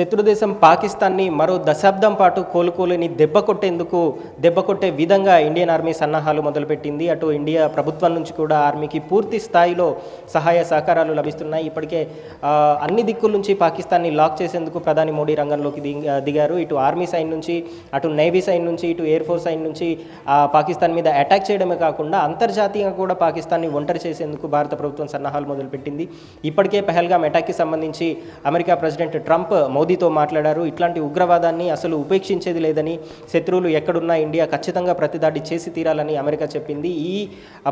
శత్రుదేశం పాకిస్తాన్ని మరో దశాబ్దం పాటు కోలుకోలేని దెబ్బ కొట్టే విధంగా ఇండియన్ ఆర్మీ సన్నాహాలు మొదలుపెట్టింది. అటు ఇండియా ప్రభుత్వం నుంచి కూడా ఆర్మీకి పూర్తి స్థాయిలో సహాయ సహకారాలు లభిస్తున్నాయి. ఇప్పటికే అన్ని దిక్కుల నుంచి పాకిస్తాన్ని లాక్ చేసేందుకు ప్రధాని మోడీ రంగంలోకి దిగారు. ఇటు ఆర్మీ సైడ్ నుంచి, అటు నేవీ సైడ్ నుంచి, ఇటు ఎయిర్ ఫోర్స్ సైడ్ నుంచి పాకిస్తాన్ మీద అటాక్ చేయడమే కాకుండా అంతర్జాతీయంగా కూడా పాకిస్తాన్ని ఒంటరి చేసేందుకు భారత ప్రభుత్వం సన్నాహాలు మొదలుపెట్టింది. ఇప్పటికే పహల్గామ్ అటాక్కి సంబంధించి అమెరికా ప్రెసిడెంట్ ట్రంప్ మోదీతో మాట్లాడారు. ఇట్లాంటి ఉగ్రవాదాన్ని అసలు ఉపేక్షించేది లేదని, శత్రువులు ఎక్కడున్నా ఇండియా ఖచ్చితంగా ప్రతిదాడి చేసి తీరాలని అమెరికా చెప్పింది. ఈ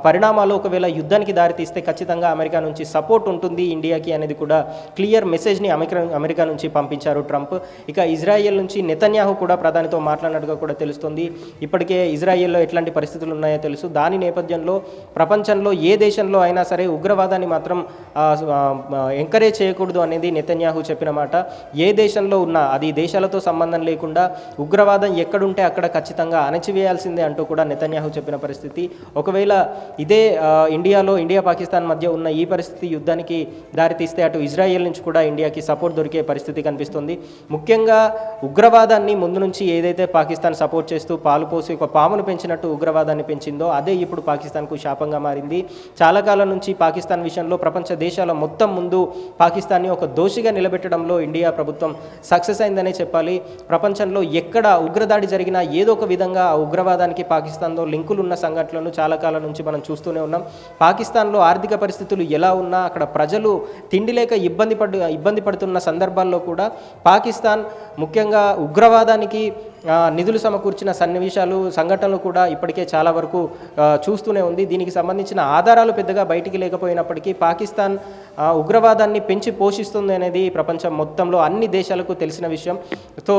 పరిణామాలు ఒకవేళ యుద్ధానికి దారితీస్తే ఖచ్చితంగా అమెరికా నుంచి సపోర్ట్ ఉంటుంది ఇండియాకి అనేది కూడా క్లియర్ మెసేజ్ని అమెరికా నుంచి పంపించారు ట్రంప్. ఇక ఇజ్రాయెల్ నుంచి నెతన్యాహు కూడా ప్రధానితో మాట్లాడినట్టుగా కూడా తెలుస్తుంది. ఇప్పటికే ఇజ్రాయెల్లో ఎట్లాంటి పరిస్థితులు ఉన్నాయో తెలుసు. దాని నేపథ్యంలో ప్రపంచంలో ఏ దేశంలో అయినా సరే ఉగ్రవాదాన్ని మాత్రం ఎంకరేజ్ చేయకూడదు అనేది నెతన్యాహు చెప్పిన మాట. ఏ దేశంలో ఉన్నా అది దేశాలతో సంబంధం లేకుండా ఉగ్రవాదం ఎక్కడుంటే అక్కడ ఖచ్చితంగా అణచివేయాల్సిందే అంటూ కూడా నెతన్యాహు చెప్పిన పరిస్థితి. ఒకవేళ ఇదే ఇండియా పాకిస్తాన్ మధ్య ఉన్న ఈ పరిస్థితి యుద్ధానికి దారితీస్తే అటు ఇజ్రాయెల్ నుంచి కూడా ఇండియాకి సపోర్ట్ దొరికే పరిస్థితి కనిపిస్తుంది. ముఖ్యంగా ఉగ్రవాదాన్ని ముందు నుంచి ఏదైతే పాకిస్తాన్ సపోర్ట్ చేస్తూ పాలు పోసి ఒక పామును పెంచినట్టు ఉగ్రవాదాన్ని పెంచిందో అదే ఇప్పుడు పాకిస్తాన్కు శాపంగా మారింది. చాలా కాలం నుంచి పాకిస్తాన్ విషయంలో ప్రపంచ దేశాల మొత్తం ముందు పాకిస్తాన్ని ఒక దోషిగా నిలబెట్టడంలో ఇండియా ప్రభుత్వం సక్సెస్ అయిందనే చెప్పాలి. ప్రపంచంలో ఎక్కడ ఉగ్రదాడి జరిగినా ఏదో ఒక విధంగా ఆ ఉగ్రవాదానికి పాకిస్తాన్లో లింకులు ఉన్న సంఘటనలను చాలా కాలం నుంచి మనం చూస్తూనే ఉన్నాం. పాకిస్తాన్లో ఆర్థిక పరిస్థితులు ఎలా ఉన్నా, అక్కడ ప్రజలు తిండి లేక ఇబ్బంది పడుతున్న సందర్భాల్లో కూడా పాకిస్తాన్ ముఖ్యంగా ఉగ్రవాదానికి నిధులు సమకూర్చిన సంఘటనలు కూడా ఇప్పటికే చాలా వరకు చూస్తూనే ఉంది. దీనికి సంబంధించిన ఆధారాలు పెద్దగా బయటికి లేకపోయినప్పటికీ పాకిస్తాన్ ఉగ్రవాదాన్ని పెంచి పోషిస్తుంది అనేది ప్రపంచం మొత్తంలో అన్ని దేశాలకు తెలిసిన విషయం. సో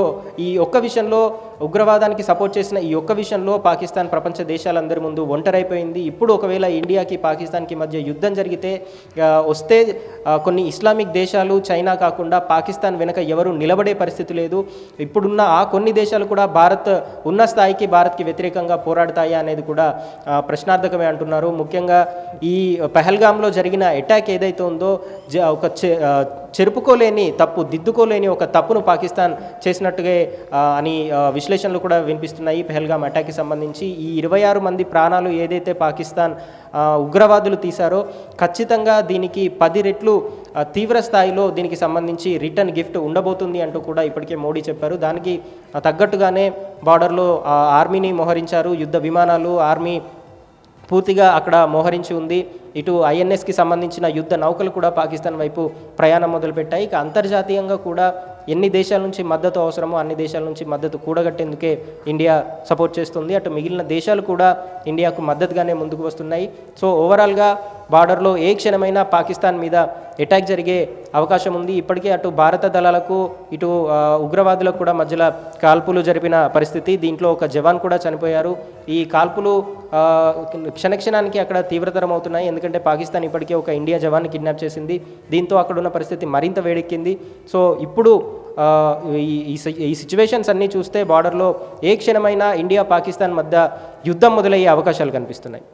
ఈ ఒక్క విషయంలో, ఉగ్రవాదానికి సపోర్ట్ చేసిన ఈ ఒక్క విషయంలో పాకిస్తాన్ ప్రపంచ దేశాలందరి ముందు ఒంటరైపోయింది. ఇప్పుడు ఒకవేళ ఇండియాకి పాకిస్తాన్కి మధ్య యుద్ధం జరిగితే వస్తే కొన్ని ఇస్లామిక్ దేశాలు, చైనా కాకుండా పాకిస్తాన్ వెనుక ఎవరు నిలబడే పరిస్థితి లేదు. ఇప్పుడున్న ఆ కొన్ని దేశాలు కూడా భారత్ ఉన్న స్థాయికి భారత్కి వ్యతిరేకంగా పోరాడతాయా అనేది కూడా ప్రశ్నార్థకమే అంటున్నారు. ముఖ్యంగా ఈ పహల్గామ్లో జరిగిన అటాక్ ఏదైతే ఉందో ఒక దిద్దుకోలేని ఒక తప్పును పాకిస్తాన్ చేసినట్టుగా అని విశ్లేషణలు కూడా వినిపిస్తున్నాయి. పహల్గామ్ అటాక్కి సంబంధించి ఈ 26 మంది ప్రాణాలు ఏదైతే పాకిస్తాన్ ఉగ్రవాదులు తీశారో ఖచ్చితంగా దీనికి 10 రెట్లు తీవ్ర స్థాయిలో దీనికి సంబంధించి రిటర్న్ గిఫ్ట్ ఉండబోతుంది అంటూ కూడా ఇప్పటికే మోడీ చెప్పారు. దానికి తగ్గట్టుగానే బార్డర్లో ఆర్మీని మోహరించారు. యుద్ధ విమానాలు, ఆర్మీ పూర్తిగా అక్కడ మోహరించి ఉంది. ఇటు ఐఎన్ఎస్కి సంబంధించిన యుద్ధ నౌకలు కూడా పాకిస్తాన్ వైపు ప్రయాణం మొదలుపెట్టాయి. ఇక అంతర్జాతీయంగా కూడా ఎన్ని దేశాల నుంచి మద్దతు అవసరమో అన్ని దేశాల నుంచి మద్దతు కూడగట్టేందుకే ఇండియా సపోర్ట్ చేస్తుంది. అటు మిగిలిన దేశాలు కూడా ఇండియాకు మద్దతుగానే ముందుకు వస్తున్నాయి. సో ఓవరాల్గా బార్డర్లో ఏ క్షణమైనా పాకిస్తాన్ మీద అటాక్ జరిగే అవకాశం ఉంది. ఇప్పటికే అటు భారత దళాలకు, ఇటు ఉగ్రవాదులకు కూడా మధ్యలో కాల్పులు జరిపిన పరిస్థితి. దీంట్లో ఒక జవాన్ కూడా చనిపోయారు. ఈ కాల్పులు క్షణక్షణానికి అక్కడ తీవ్రతరం అవుతున్నాయి. ఎందుకంటే పాకిస్తాన్ ఇప్పటికే ఒక ఇండియా జవాన్ని కిడ్నాప్ చేసింది. దీంతో అక్కడున్న పరిస్థితి మరింత వేడెక్కింది. సో ఇప్పుడు ఈ సిచ్యువేషన్స్ అన్నీ చూస్తే బార్డర్లో ఏ క్షణమైనా ఇండియా పాకిస్తాన్ మధ్య యుద్ధం మొదలయ్యే అవకాశాలు కనిపిస్తున్నాయి.